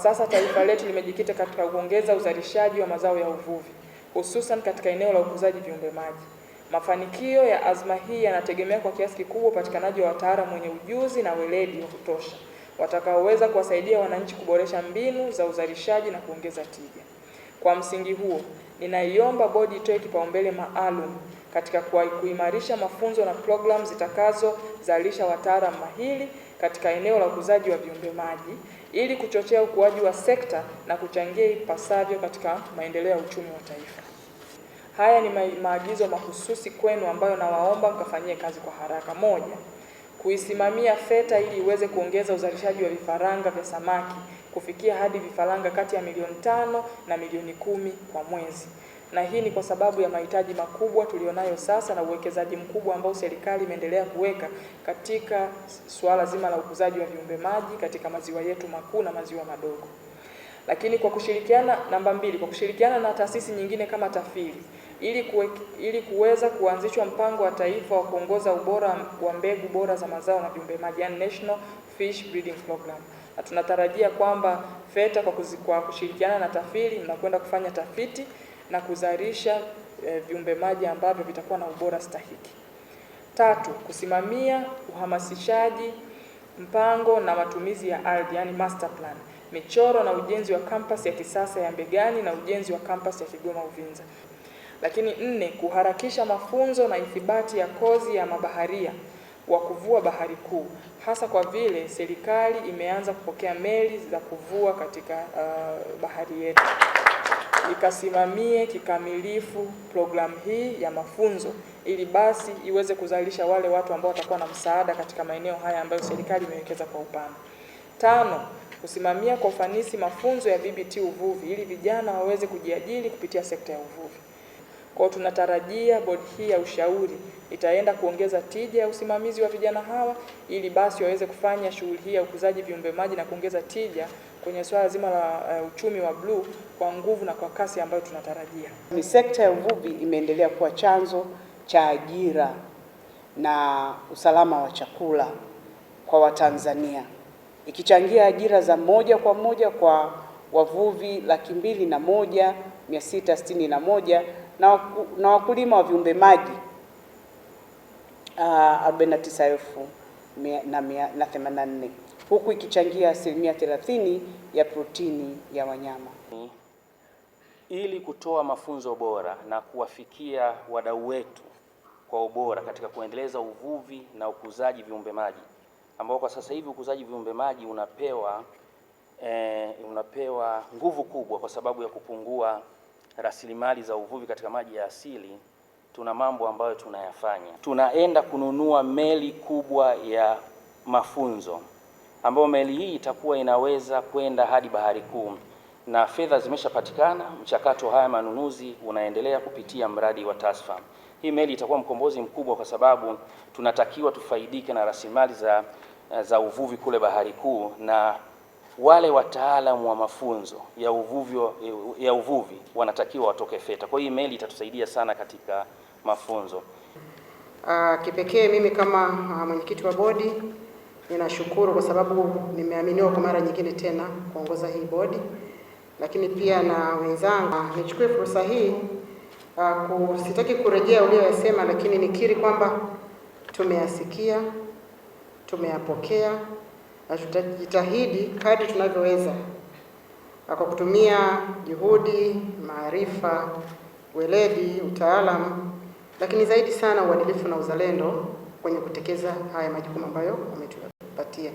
Sasa taifa letu limejikita katika kuongeza uzalishaji wa mazao ya uvuvi, hususan katika eneo la ukuzaji viumbe maji. Mafanikio ya azma hii yanategemea kwa kiasi kikubwa upatikanaji wa wataalamu wenye ujuzi na weledi wa kutosha, watakaoweza kuwasaidia wananchi kuboresha mbinu za uzalishaji na kuongeza tija. Kwa msingi huo, ninaiomba bodi itoe kipaumbele maalum katika kuimarisha mafunzo na programu zitakazozalisha wataalamu mahiri katika eneo la ukuzaji wa viumbe maji ili kuchochea ukuaji wa sekta na kuchangia ipasavyo katika maendeleo ya uchumi wa taifa. Haya ni maagizo mahususi kwenu ambayo nawaomba mkafanyie kazi kwa haraka. Moja, kuisimamia FETA ili iweze kuongeza uzalishaji wa vifaranga vya samaki kufikia hadi vifaranga kati ya milioni 5 na milioni 10 kwa mwezi. Na hii ni kwa sababu ya mahitaji makubwa tulionayo sasa na uwekezaji mkubwa ambao serikali imeendelea kuweka katika suala zima la ukuzaji wa viumbe maji katika maziwa yetu makuu na maziwa madogo. Lakini kwa kushirikiana, namba 2, kwa kushirikiana na taasisi nyingine kama TAFIRI ili kuweza kuanzishwa mpango wa taifa wa kuongoza ubora wa mbegu bora za mazao na viumbe maji, yani National Fish Breeding Program. Na tunatarajia kwamba FETA kwa kushirikiana na TAFIRI mnakwenda kufanya tafiti na kuzalisha viumbe maji ambavyo vitakuwa na ubora stahiki. 3, kusimamia uhamasishaji mpango na matumizi ya ardhi, yani master plan, michoro na ujenzi wa kampasi ya kisasa ya Mbegani na ujenzi wa kampasi ya Kigoma Uvinza. Lakini 4, kuharakisha mafunzo na ithibati ya kozi ya mabaharia wa kuvua bahari kuu, hasa kwa vile serikali imeanza kupokea meli za kuvua katika bahari yetu. Ikasimamie kikamilifu programu hii ya mafunzo ili basi iweze kuzalisha wale watu ambao watakuwa na msaada katika maeneo haya ambayo serikali imewekeza kwa upana. 5, kusimamia kwa ufanisi mafunzo ya VBT uvuvi ili vijana waweze kujiajiri kupitia sekta ya uvuvi. Kwa tunatarajia bodi hii ya ushauri itaenda kuongeza tija ya usimamizi wa vijana hawa ili basi waweze kufanya shughuli hii ya ukuzaji viumbe maji na kuongeza tija kwenye swala zima la uchumi wa bluu kwa nguvu na kwa kasi ambayo tunatarajia. Ni sekta ya uvuvi imeendelea kuwa chanzo cha ajira na usalama wa chakula kwa Watanzania, ikichangia ajira za moja kwa moja kwa wavuvi 201,661 na wakulima wa viumbe maji 49,184, huku ikichangia 30% ya protini ya wanyama. Ili kutoa mafunzo bora na kuwafikia wadau wetu kwa ubora katika kuendeleza uvuvi na ukuzaji viumbe maji, ambao kwa sasa hivi ukuzaji viumbe maji unapewa nguvu kubwa kwa sababu ya kupungua rasilimali za uvuvi katika maji ya asili. Tuna mambo ambayo tunayafanya. Tunaenda kununua meli kubwa ya mafunzo, ambayo meli hii itakuwa inaweza kwenda hadi bahari kuu, na fedha zimeshapatikana. Mchakato haya manunuzi unaendelea kupitia mradi wa TASFA. Hii meli itakuwa mkombozi mkubwa kwa sababu tunatakiwa tufaidike na rasilimali za uvuvi kule bahari kuu, na wale wataalamu wa mafunzo ya uvuvi wanatakiwa watoke FETA. Kwa hiyo meli itatusaidia sana katika mafunzo. Kipekee mimi kama mwenyekiti wa bodi ninashukuru kwa sababu nimeaminiwa kwa mara nyingine tena kuongoza hii bodi, lakini pia na wenzangu. Nichukue fursa hii sitaki kurejea uliyosema, lakini nikiri kwamba tumeyasikia, tumeyapokea na tutajitahidi kadri tunavyoweza kwa kutumia juhudi, maarifa, weledi, utaalamu, lakini zaidi sana uadilifu na uzalendo kwenye kutekeleza haya majukumu ambayo wametupatia.